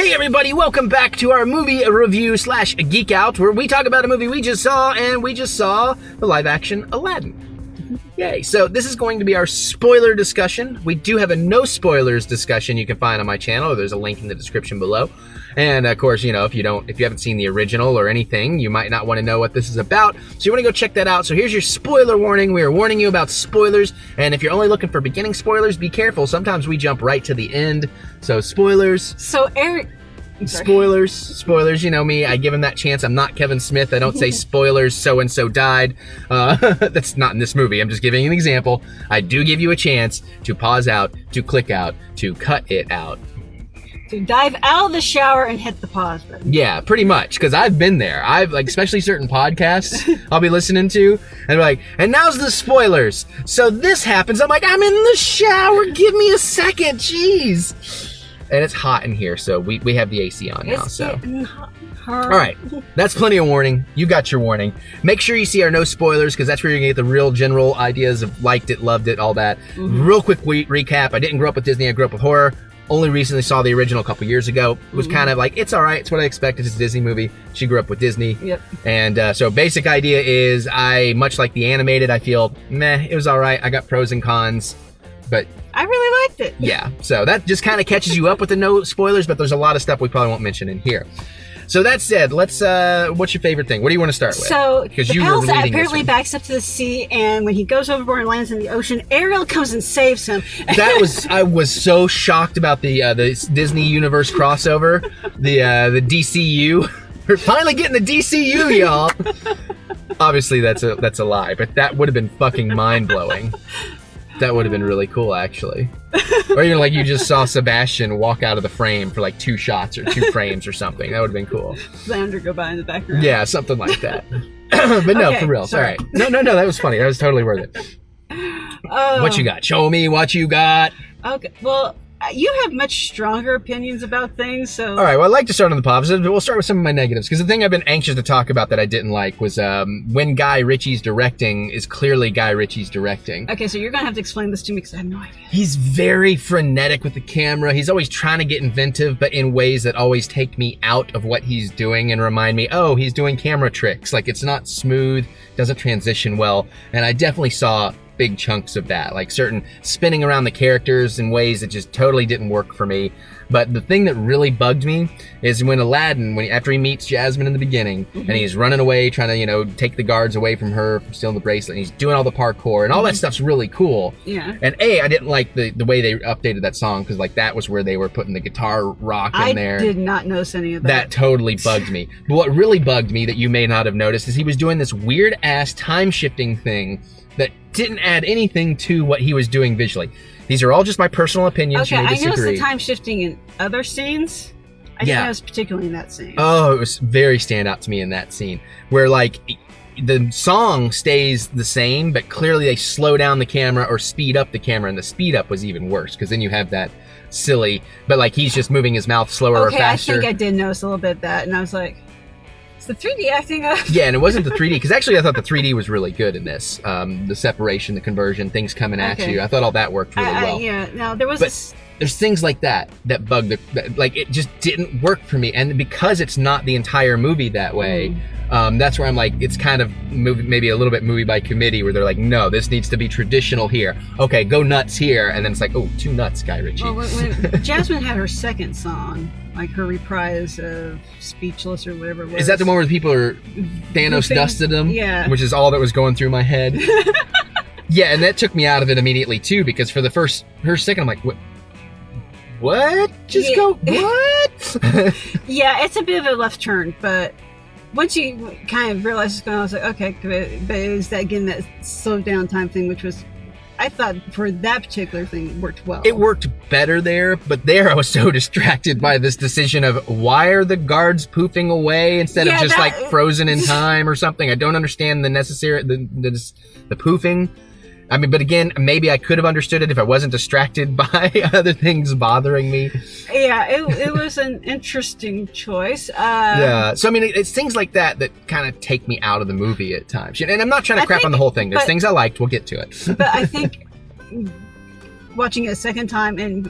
Hey everybody, welcome back to our movie review / geek out, where we talk about a movie we just saw, and we just saw the live action Aladdin. Yay. So this is going to be our spoiler discussion. We do have a no spoilers discussion you can find on my channel. There's a link in the description below. And of course, you know, if you haven't seen the original or anything, you might not want to know what this is about. So you want to go check that out. So here's your spoiler warning. We are warning you about spoilers. And if you're only looking for beginning spoilers, be careful. Sometimes we jump right to the end. So spoilers. So Eric... Spoilers, you know me, I give him that chance. I'm not Kevin Smith. I don't say spoilers, so-and-so died. That's not in this movie. I'm just giving an example. I do give you a chance to pause out, to click out, to cut it out. To dive out of the shower and hit the pause button. Yeah, pretty much, because I've been there. I've, like, especially certain podcasts I'll be listening to, and they're like, and now's the spoilers. So this happens. I'm like, I'm in the shower. Give me a second. Jeez. And it's hot in here, so we have the AC on now. So, all right, that's plenty of warning. You got your warning. Make sure you see our no spoilers, because that's where you're gonna get the real general ideas of liked it, loved it, all that. Real quick recap: I didn't grow up with Disney. I grew up with horror. Only recently saw the original a couple years ago. It was kind of like, it's all right. It's what I expected. It's a Disney movie. She grew up with Disney. Yep. And so basic idea is, much like the animated, I feel meh. It was all right. I got pros and cons, but I really liked it. yeah, so that just kind of catches you up with the no spoilers, but there's a lot of stuff we probably won't mention in here. So that said, let's, what's your favorite thing? What do you want to start with? So, because the you were palace leading apparently backs up to the sea, and when he goes overboard and lands in the ocean, Ariel comes and saves him. I was so shocked about the Disney Universe crossover, the DCU. We're finally getting the DCU, y'all. Obviously, that's a lie, but that would have been fucking mind-blowing. That would have been really cool, actually. Or even like you just saw Sebastian walk out of the frame for like 2 shots or 2 frames or something. That would have been cool. Flounder go by in the background. Yeah, something like that. But no, Okay, for real. sorry. All right. No, that was funny. That was totally worth it. What you got? Show me what you got. Okay, well, you have much stronger opinions about things, so... All right, well, I'd like to start on the positives, but we'll start with some of my negatives, because the thing I've been anxious to talk about that I didn't like was when Guy Ritchie's directing is clearly Guy Ritchie's directing. Okay, so you're going to have to explain this to me, because I have no idea. He's very frenetic with the camera. He's always trying to get inventive, but in ways that always take me out of what he's doing and remind me, oh, he's doing camera tricks. Like, it's not smooth, doesn't transition well, and I definitely saw big chunks of that, like certain spinning around the characters in ways that just totally didn't work for me. But the thing that really bugged me is when Aladdin, after he meets Jasmine in the beginning, and he's running away, trying to, you know, take the guards away from her from stealing the bracelet, and he's doing all the parkour, and all that stuff's really cool. Yeah. And I didn't like the way they updated that song, because like that was where they were putting the guitar rock in there. I did not notice any of that. That totally bugged me. But what really bugged me that you may not have noticed is he was doing this weird ass time shifting thing that didn't add anything to what he was doing visually. These are all just my personal opinions. Okay, you may I disagree. noticed the time shifting in other scenes. I didn't notice particularly in that scene. Oh, it was very stand out to me in that scene, where like the song stays the same, but clearly they slow down the camera or speed up the camera, and the speed up was even worse, because then you have that silly, but like he's just moving his mouth slower or faster. I think I did notice a little bit of that, and I was like, is the 3D acting up? Yeah, and it wasn't the 3D, because actually I thought the 3D was really good in this. The separation, the conversion, things coming at you. I thought all that worked really well. Yeah, no, there was there's things like that bug like it just didn't work for me, and because it's not the entire movie that way, that's where I'm like, it's kind of maybe a little bit movie by committee, where they're like, no, this needs to be traditional here. Okay, go nuts here, and then it's like, oh, too nuts, Guy Ritchie. Well, when Jasmine had her second song, like her reprise of Speechless or whatever it was. Is that the one where people are Thanos dusted them? Yeah. Which is all that was going through my head. Yeah, and that took me out of it immediately too, because for her second, I'm like, what? Just go, what? Yeah, it's a bit of a left turn, but once you kind of realize what's going on, I was like, okay, but it was that, again, that slowed down time thing, which was, I thought for that particular thing, it worked well. It worked better there, but there I was so distracted by this decision of why are the guards poofing away instead of just like frozen in time or something. I don't understand the poofing. I mean, but again, maybe I could have understood it if I wasn't distracted by other things bothering me. Yeah, it was an interesting choice. Yeah, so I mean, it's things like that kind of take me out of the movie at times. And I'm not trying to crap on the whole thing. There's things I liked. We'll get to it. But I think watching it a second time and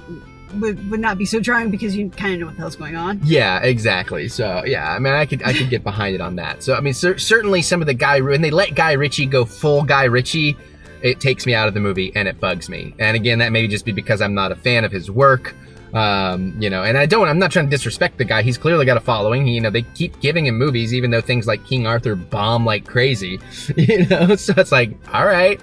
would not be so jarring because you kind of know what the hell's going on. Yeah, exactly. So yeah, I mean, I could get behind it on that. So I mean, certainly some of the when they let Guy Ritchie go full Guy Ritchie, it takes me out of the movie and it bugs me. And again, that may just be because I'm not a fan of his work. And I'm not trying to disrespect the guy. He's clearly got a following. They keep giving him movies, even though things like King Arthur bomb like crazy, so it's like, all right.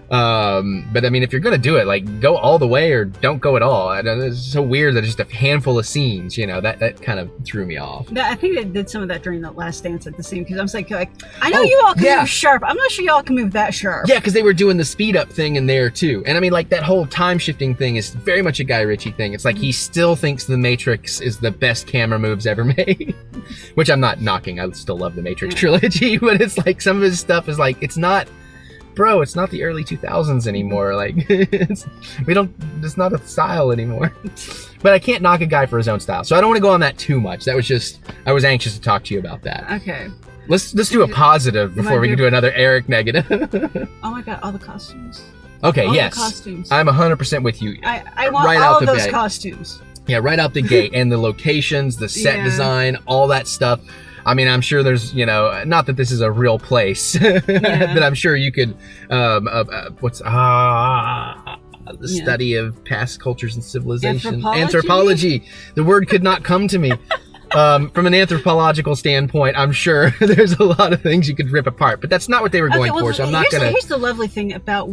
But I mean, if you're going to do it, like, go all the way or don't go at all. And it's so weird that it's just a handful of scenes, that kind of threw me off. I think they did some of that during the Last Dance at the scene, because I was like, I know you all can move sharp. I'm not sure y'all can move that sharp. Yeah, because they were doing the speed up thing in there too. And I mean, like, that whole time shifting thing is very much a Guy Ritchie thing. It's like he still thinks The Matrix is the best camera moves ever made, which I'm not knocking. I still love the Matrix trilogy, but it's like some of his stuff is like, it's not the early 2000s anymore. Like, it's not a style anymore. But I can't knock a guy for his own style. So I don't want to go on that too much. That was just, I was anxious to talk to you about that. Okay. Let's do a positive before we can do another Eric negative. Oh my God, all the costumes. Okay, all yes. The costumes. I'm 100% with you. I want right all of those costumes. Yeah, right out the gate. And the locations, the set design, all that stuff. I mean, I'm sure there's, not that this is a real place, but I'm sure you could, the study of past cultures and civilization. Anthropology. The word could not come to me. From an anthropological standpoint, I'm sure there's a lot of things you could rip apart, but that's not what they were going for, so I'm not going to... Here's the lovely thing about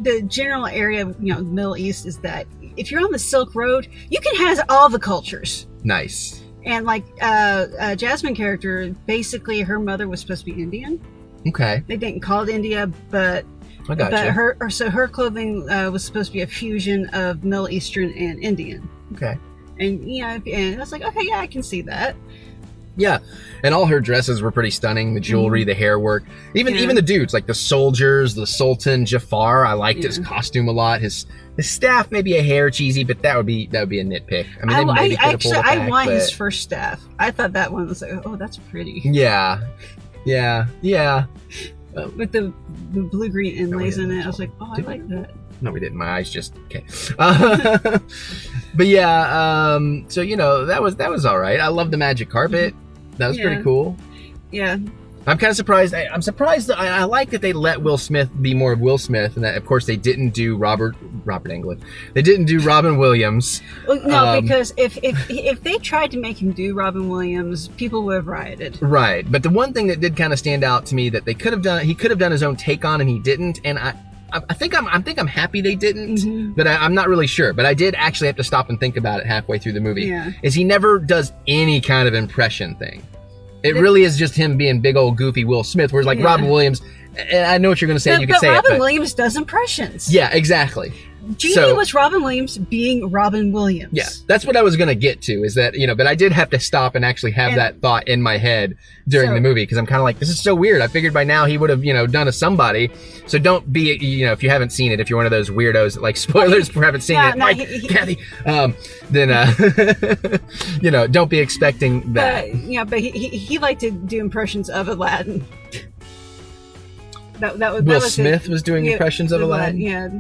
the general area of, the Middle East is that if you're on the Silk Road, you can have all the cultures. Nice. And like Jasmine character, basically her mother was supposed to be Indian. Okay. They didn't call it India, but her clothing was supposed to be a fusion of Middle Eastern and Indian. Okay. And and I was like, okay, yeah, I can see that. Yeah, and all her dresses were pretty stunning. The jewelry, the hair work, even the dudes, like the soldiers, the Sultan Jafar. I liked his costume a lot. His staff maybe a hair cheesy, but that would be a nitpick. I mean, I want his first staff. I thought that one was like, oh, that's pretty. Yeah. With the blue-green inlays in it, I was like, oh, I like that. No, we didn't. My eyes just okay. But yeah, so that was all right. I love the magic carpet. That was pretty cool. Yeah. I'm kind of surprised. I'm surprised that I like that they let Will Smith be more of Will Smith, and that of course they didn't do Robert Englund. They didn't do Robin Williams. Well, no, because if they tried to make him do Robin Williams, people would have rioted. Right, but the one thing that did kind of stand out to me that he could have done his own take on, and he didn't, and I think I'm happy they didn't, but I'm not really sure. But I did actually have to stop and think about it halfway through the movie. Yeah. Is he never does any kind of impression thing. It really is just him being big old goofy Will Smith, whereas like Robin Williams, and I know what you're going to say, and you can say Robin it, but Williams does impressions. Yeah, exactly. Genie was Robin Williams being Robin Williams. Yeah, that's what I was going to get to, is that, but I did have to stop and actually have that thought in my head during the movie, because I'm kind of like, this is so weird. I figured by now he would have, done a somebody. So don't be, if you haven't seen it, if you're one of those weirdos that like spoilers for haven't seen it, like Kathy, then, don't be expecting that. But he liked to do impressions of Aladdin. Will Smith was doing impressions of Aladdin? Yeah.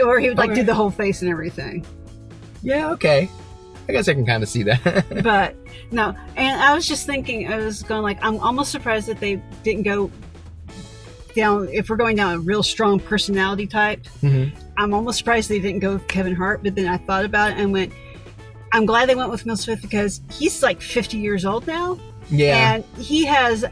Or he would do the whole face and everything. Yeah, okay. I guess I can kind of see that. But no, and I was just thinking, I was going like, I'm almost surprised that they didn't go down, if we're going down a real strong personality type, I'm almost surprised they didn't go with Kevin Hart. But then I thought about it and went, I'm glad they went with Will Smith, because he's like 50 years old now. Yeah. And he has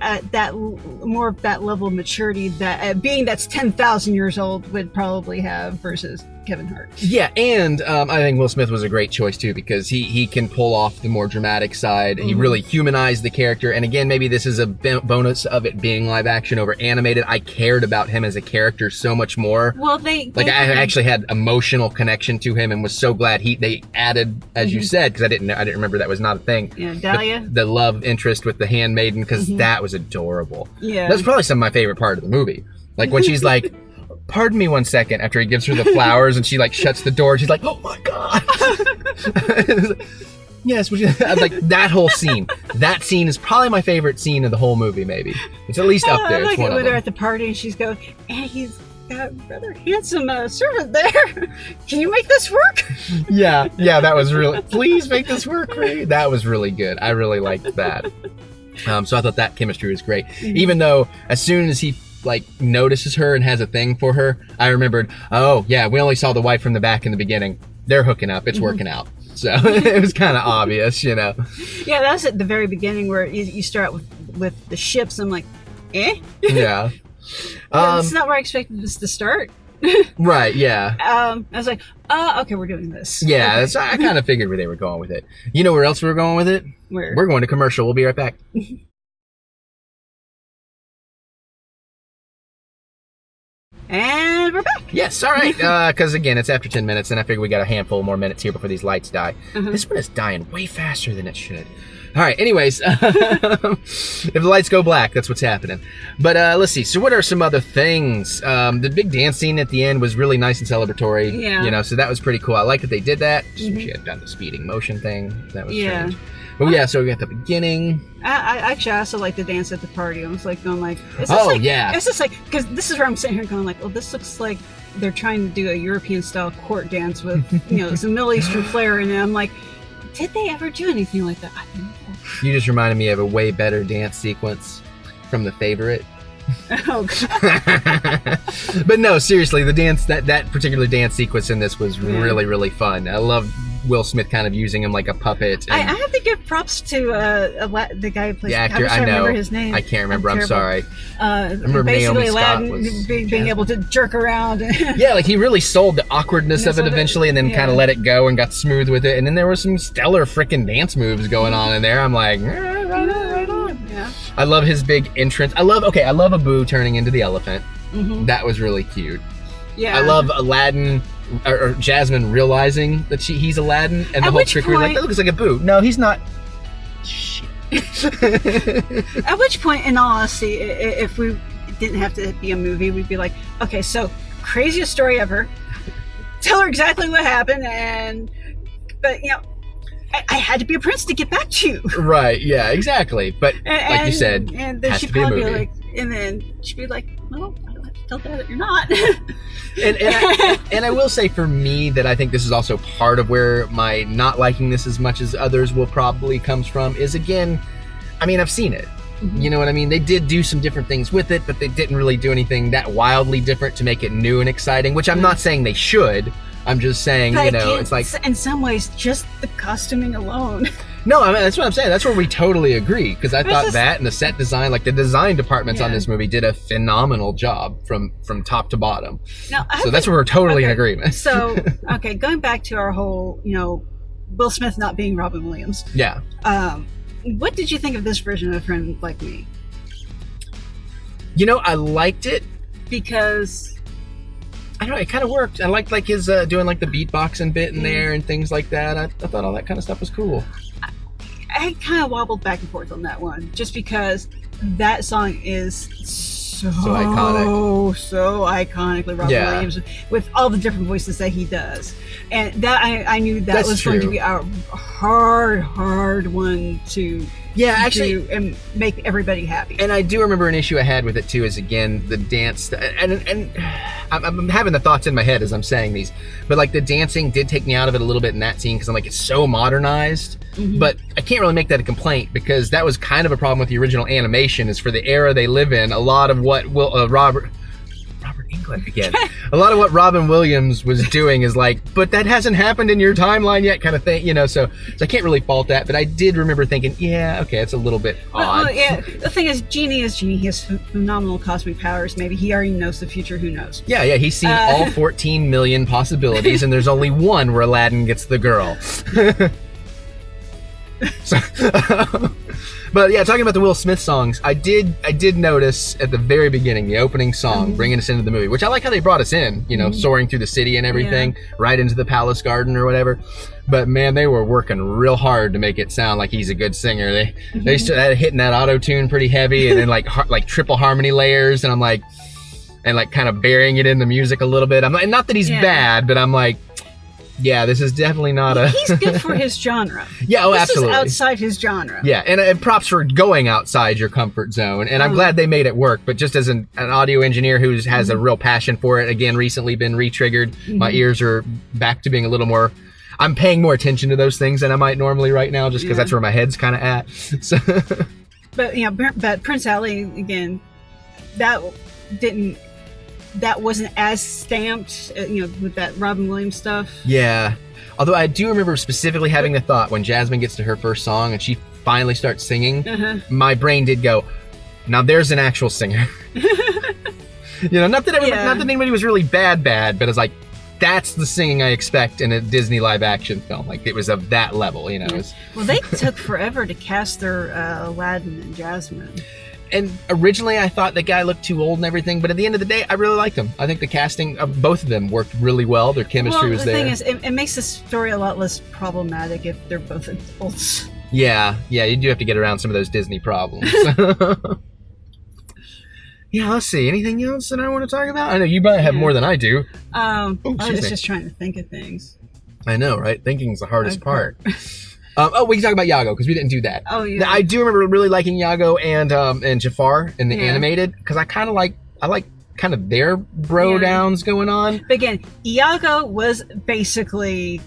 more of that level of maturity that being that's 10,000 years old would probably have versus Kevin Hart. Yeah, and I think Will Smith was a great choice too, because he can pull off the more dramatic side. He really humanized the character, and again, maybe this is a bonus of it being live action over animated. I cared about him as a character so much more. Well, I actually had emotional connection to him, and was so glad they added, as you said, because I didn't remember that was not a thing. Yeah, Dahlia. The love interest with the handmaiden, because that was adorable. Yeah, that's probably some of my favorite part of the movie. Like when she's like, pardon me 1 second, after he gives her the flowers and she like shuts the door, she's like, oh my god. Yes, like that whole scene. That scene is probably my favorite scene of the whole movie. Maybe it's at least up there. I like it's one it when of they're them. at the party and she's going, and he's got a rather handsome servant there. Can you make this work? Yeah, that was really, please make this work, Ray. That was really good. I really liked that. So I thought that chemistry was great. Mm-hmm. Even though as soon as he like notices her and has a thing for her, I remembered, oh yeah, we only saw the wife from the back in the beginning. They're hooking up. It's working out. So it was kind of obvious, you know. Yeah, that was at the very beginning where you start with the ships. I'm like, eh? Yeah. It's not where I expected this to start. Right, yeah. I was like, oh, okay, we're doing this. Yeah, okay. I kind of figured where they were going with it. You know where else we were going with it? Where? We're going to commercial. We'll be right back. And we're back. Yes, all right. Because again, it's after 10 minutes, and I figure we got a handful more minutes here before these lights die. This one is dying way faster than it should. All right, anyways, if the lights go black, that's what's happening. But let's see. So what are some other things? The big dance scene at the end was really nice and celebratory. Yeah. You know, so that was pretty cool. I like that they did that. Just wish she had done the speeding motion thing. That was strange. But yeah, so we got the beginning. I also like the dance at the party. I was like going like, it's just like, because this is where I'm sitting here going like, well, this looks like they're trying to do a European style court dance with, you know, some Middle Eastern flair, and I'm like, did they ever do anything like that? I don't know. You just reminded me of a way better dance sequence from The Favorite. Oh God. But no, seriously, the dance, that particular dance sequence in this was really, really fun. I love Will Smith kind of using him like a puppet. I have to give props to the guy who plays the actor. I know. Remember his name. I can't remember. I'm sorry. I remember basically Aladdin being able to jerk around. Yeah, like he really sold the awkwardness of it eventually, and then kind of let it go and got smooth with it. And then there were some stellar freaking dance moves going on in there. I'm like, right on. Yeah. I love his big entrance. I love Abu turning into the elephant. That was really cute. Yeah. I love Aladdin. Or Jasmine realizing that he's Aladdin, and the whole trickery, like, that looks like a boo. No, he's not. Shit. At which point, in all honesty, if we didn't have to be a movie, we'd be like, okay, so craziest story ever. Tell her exactly what happened, but you know, I had to be a prince to get back to you. Right? Yeah, exactly. But like you said, and then she'd probably be like, and then she'd be like, well, I don't have to tell Dad that you're not. And I will say for me that I think this is also part of where my not liking this as much as others will probably comes from is, again, I mean, I've seen it. You know what I mean? They did do some different things with it, but they didn't really do anything that wildly different to make it new and exciting, which I'm not saying they should. I'm just saying, but you know, it's like... In some ways, just the costuming alone. No, I mean, that's what I'm saying. That's where we totally agree. Because I thought that and the set design, like the design departments on this movie did a phenomenal job from top to bottom. Now, so that's where we're totally in agreement. So, okay, going back to our whole, you know, Will Smith not being Robin Williams. Yeah. What did you think of this version of A Friend Like Me? You know, I liked it. Because... I don't know, it kind of worked. I liked like his doing like the beatboxing bit in there and things like that. I thought all that kind of stuff was cool. I kind of wobbled back and forth on that one, just because that song is so iconically Robin Williams, with all the different voices that he does, and that I knew that was going to be a hard one to do and make everybody happy. And I do remember an issue I had with it too, is again the dance, and I'm having the thoughts in my head as I'm saying these, but like the dancing did take me out of it a little bit in that scene, because I'm like, it's so modernized. But I can't really make that a complaint, because that was kind of a problem with the original animation, is for the era they live in, a lot of what Robert Englund again. A lot of what Robin Williams was doing is like, but that hasn't happened in your timeline yet, kind of thing, you know. So I can't really fault that, but I did remember thinking, yeah, okay, it's a little bit odd. Well, yeah, the thing is, Genie is Genie. He has phenomenal cosmic powers. Maybe he already knows the future. Who knows? Yeah, he's seen all 14 million possibilities, and there's only one where Aladdin gets the girl. So, but yeah, talking about the Will Smith songs, I did notice at the very beginning, the opening song, bringing us into the movie, which I like how they brought us in, you know, soaring through the city and everything, right into the palace garden or whatever. But man, they were working real hard to make it sound like he's a good singer. They started hitting that auto-tune pretty heavy, and then like triple harmony layers, and I'm like, and like kind of burying it in the music a little bit. I'm like, not that he's bad, but I'm like, Yeah, this is definitely not a... He's good for his genre. Yeah, oh, this absolutely. Is outside his genre. Yeah, and props for going outside your comfort zone. And I'm glad they made it work. But just as an audio engineer who has a real passion for it, again, recently been re-triggered, my ears are back to being a little more... I'm paying more attention to those things than I might normally right now, just because that's where my head's kind of at. So... But Prince Ali, again, that wasn't as stamped, with that Robin Williams stuff. Yeah. Although I do remember specifically having the thought when Jasmine gets to her first song and she finally starts singing, my brain did go, now there's an actual singer. Not that anybody was really bad, but it's like, that's the singing I expect in a Disney live action film. Like, it was of that level, Well, they took forever to cast their Aladdin and Jasmine. And originally I thought the guy looked too old and everything, but at the end of the day, I really liked him. I think the casting of both of them worked really well. Their chemistry was there. The thing is, it makes the story a lot less problematic if they're both adults. Yeah, you do have to get around some of those Disney problems. Yeah, let's see. Anything else that I want to talk about? I know you might have more than I do. I was just trying to think of things. I know, right? Thinking's the hardest part. We can talk about Iago because we didn't do that. Oh yeah. I do remember really liking Iago and Jafar in the animated because I like kind of their bro downs going on. But again, Iago was basically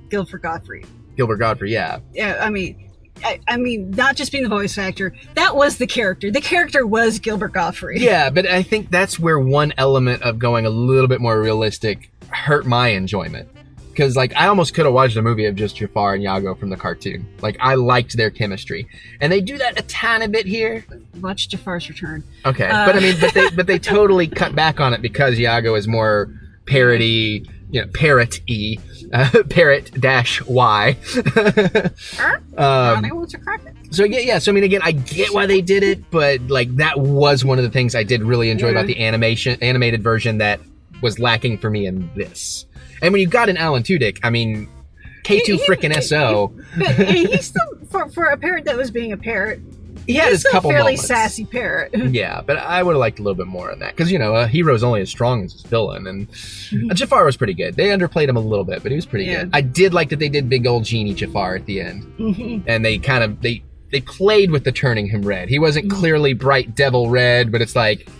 Gilbert Gottfried. Gilbert Gottfried, yeah. Yeah, I mean, not just being the voice actor, that was the character. The character was Gilbert Gottfried. Yeah, but I think that's where one element of going a little bit more realistic hurt my enjoyment. Because, I almost could have watched a movie of just Jafar and Iago from the cartoon. I liked their chemistry. And they do that a tiny bit here. Watch Jafar's Return. Okay, but they totally cut back on it because Iago is more parody, parrot-y. Parrot-Y. So again, I get why they did it, but that was one of the things I did really enjoy about the animated version that was lacking for me in this. And when you got an Alan Tudyk, K2 frickin' SO. But he's still, for a parrot that was being a parrot, he had his couple fairly moments. sassy parrot. Yeah, but I would have liked a little bit more on that. Because, a hero's only as strong as his villain. And Jafar was pretty good. They underplayed him a little bit, but he was pretty good. I did like that they did big old genie Jafar at the end. And they kind of, they played with the turning him red. He wasn't clearly bright devil red, but it's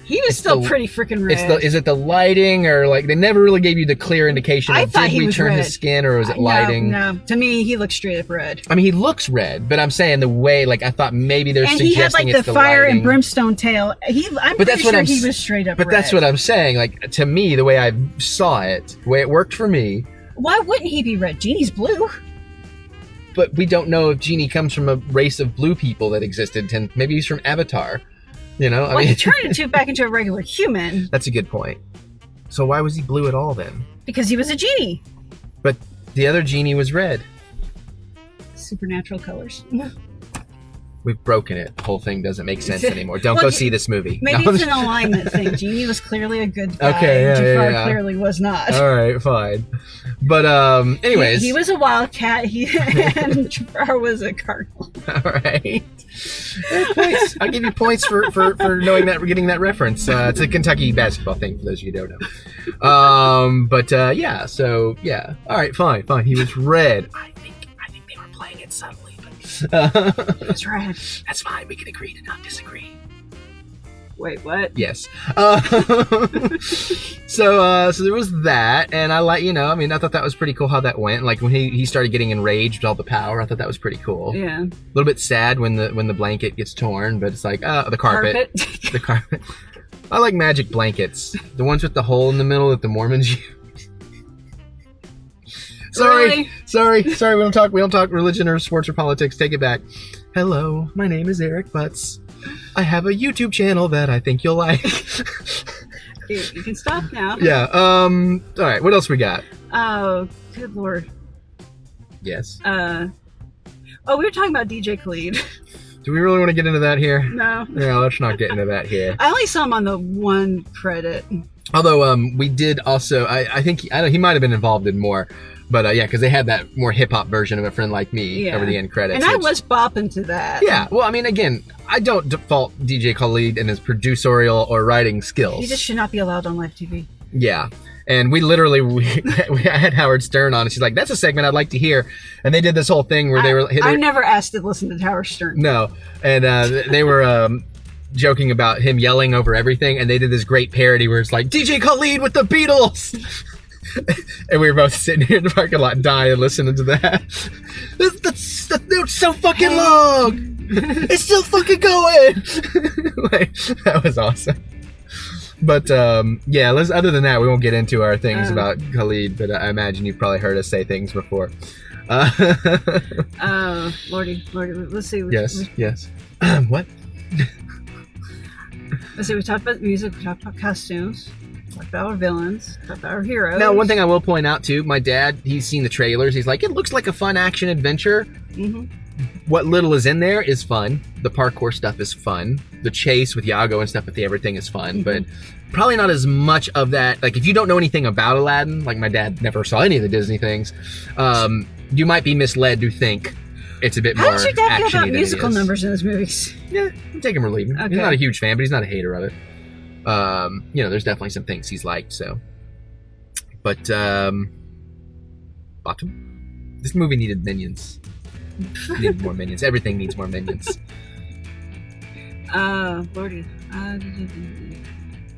he was still pretty freaking red. Is it the lighting or they never really gave you the clear indication of did we turn his skin or was it lighting? No, to me he looks straight up red. He looks red, but I'm saying the way I thought maybe they're suggesting it's the fire lighting. And brimstone tail. I'm pretty sure he was straight up red. But that's what I'm saying. To me, the way I saw it, the way it worked for me. Why wouldn't he be red? Genie's blue. But we don't know if Genie comes from a race of blue people that existed. Maybe he's from Avatar. He turned back into a regular human. That's a good point. So why was he blue at all then? Because he was a genie. But the other genie was red. Supernatural colors. We've broken it. The whole thing doesn't make sense anymore. Don't go see this movie. Maybe it's an alignment thing. Genie was clearly a good guy. Okay, Jafar clearly was not. All right, fine. But anyways, he was a wildcat. And Jafar was a cardinal. All right. Points. I'll give you points for knowing that, getting that reference. It's a Kentucky basketball thing for those of you who don't know. Yeah. So yeah. All right. Fine. He was red. I think they were playing it subtly. That's right. That's fine. We can agree to not disagree. Wait, what? Yes. So there was that, and I I thought that was pretty cool how that went. When he started getting enraged with all the power, I thought that was pretty cool. Yeah. A little bit sad when the blanket gets torn, but it's the carpet. The carpet. I like magic blankets. The ones with the hole in the middle that the Mormons use. Sorry. We don't talk religion or sports or politics. Take it back. Hello, my name is TheEricButts. I have a YouTube channel that I think you'll like. You can stop now. Yeah. All right. What else we got? Oh, good lord. Yes. We were talking about DJ Khaled. Do we really want to get into that here? No. Yeah, let's not get into that here. I only saw him on the one credit. Although we did also, I think he might have been involved in more. But because they had that more hip-hop version of A Friend Like Me over the end credits. And I was bopping to that. Yeah. Well, again, I don't default DJ Khaled in his producerial or writing skills. He just should not be allowed on live TV. Yeah. And we literally, I had Howard Stern on, and she's like, that's a segment I'd like to hear. And they did this whole thing where I never asked to listen to Howard Stern. No. And they were joking about him yelling over everything. And they did this great parody where it's like, DJ Khaled with the Beatles. And we were both sitting here in the parking lot dying listening to that. The note's so fucking long. It's still fucking going. Like, that was awesome. But yeah, other than that, we won't get into our things about Khalid, but I imagine you've probably heard us say things before. Lordy, let's see. Yes. What? Let's see, we talked about music, we talked about costumes, we talked about our villains, we talked about our heroes. Now, one thing I will point out, too, my dad, he's seen the trailers, he's like, it looks like a fun action adventure. Mm-hmm. What little is in there is fun. The parkour stuff is fun. The chase with Iago and stuff with everything is fun, but probably not as much of that. Like, if you don't know anything about Aladdin, like my dad never saw any of the Disney things, you might be misled to think it's a bit more actiony. How does your dad feel about musical numbers in his movies? Yeah, take him or leave him. Okay. He's not a huge fan, but he's not a hater of it. You know, there's definitely some things he's liked, so. But, bottom. This movie needed minions. Needed more minions. Everything needs more minions. Lordy.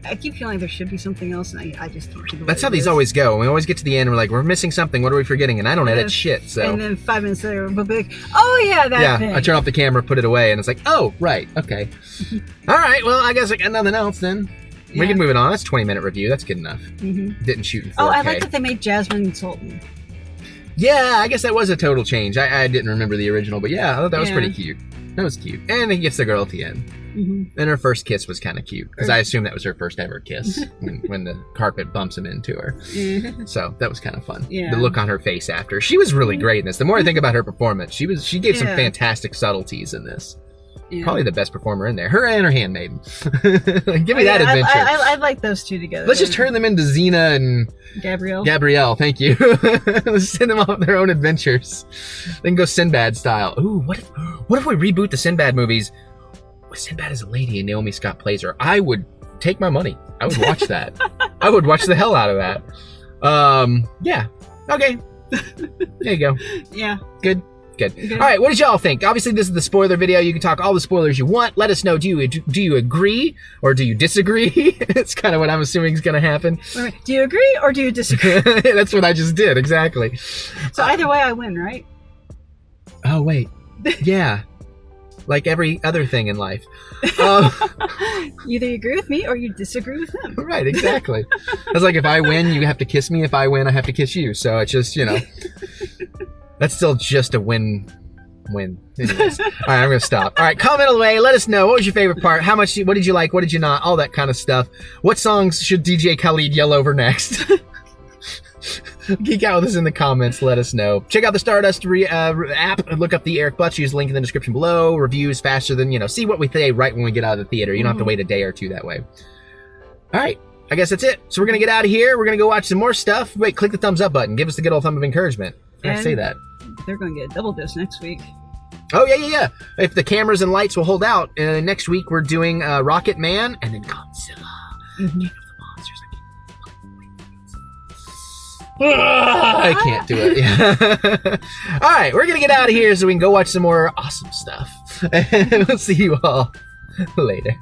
I keep feeling there should be something else, and I just can't keep it. That's how these always go. We always get to the end, and we're like, we're missing something. What are we forgetting? And I don't edit shit, so. And then 5 minutes later, we'll be like, oh yeah, that thing. I turn off the camera, put it away, and it's like, oh, right, okay. All right, well, I guess I got nothing else then. Yeah. We can move it on. That's a 20-minute review. That's good enough. Mm-hmm. Didn't shoot in 4K. Oh, I like that they made Jasmine Sultan. Yeah, I guess that was a total change. I didn't remember the original, but yeah, I thought that was pretty cute. That was cute. And he gets the girl at the end. Mm-hmm. And her first kiss was kind of cute, because I assume that was her first ever kiss when the carpet bumps him into her. Mm-hmm. So that was kind of fun. Yeah. The look on her face after. She was really great in this. The more I think about her performance, she gave some fantastic subtleties in this. Yeah. Probably the best performer in there. Her and her handmaiden. Give me that adventure. I like those two together. Let's just turn them into Xena and Gabrielle, thank you. Let's send them on their own adventures. They can go Sinbad style. Ooh, what if we reboot the Sinbad movies with Sinbad as a lady and Naomi Scott plays her? I would take my money. I would watch that. I would watch the hell out of that. Yeah. Okay. There you go. Yeah. Good. All right, what did y'all think? Obviously, this is the spoiler video. You can talk all the spoilers you want. Let us know, do you agree or do you disagree? It's kind of what I'm assuming is going to happen. Wait, do you agree or do you disagree? That's what I just did, exactly. So either way, I win, right? Oh, wait. Yeah. Like every other thing in life. Either you agree with me or you disagree with him. Right, exactly. It's like if I win, you have to kiss me. If I win, I have to kiss you. So it's just, that's still just a win-win. Anyways. All right, I'm going to stop. All right, comment away. Let us know. What was your favorite part? What did you like? What did you not? All that kind of stuff. What songs should DJ Khaled yell over next? Geek out with us in the comments. Let us know. Check out the Stardust app. Look up the Eric Butts. Use the link in the description below. Reviews faster than, see what we say right when we get out of the theater. You don't have to wait a day or two that way. All right. I guess that's it. So we're going to get out of here. We're going to go watch some more stuff. Wait, click the thumbs up button. Give us the good old thumb of encouragement. I say that. They're going to get a double dose next week. Oh, yeah. If the cameras and lights will hold out. Next week, we're doing Rocket Man and then Godzilla. King of the Monsters. I can't do it. Yeah. All right, we're going to get out of here so we can go watch some more awesome stuff. And we'll see you all later.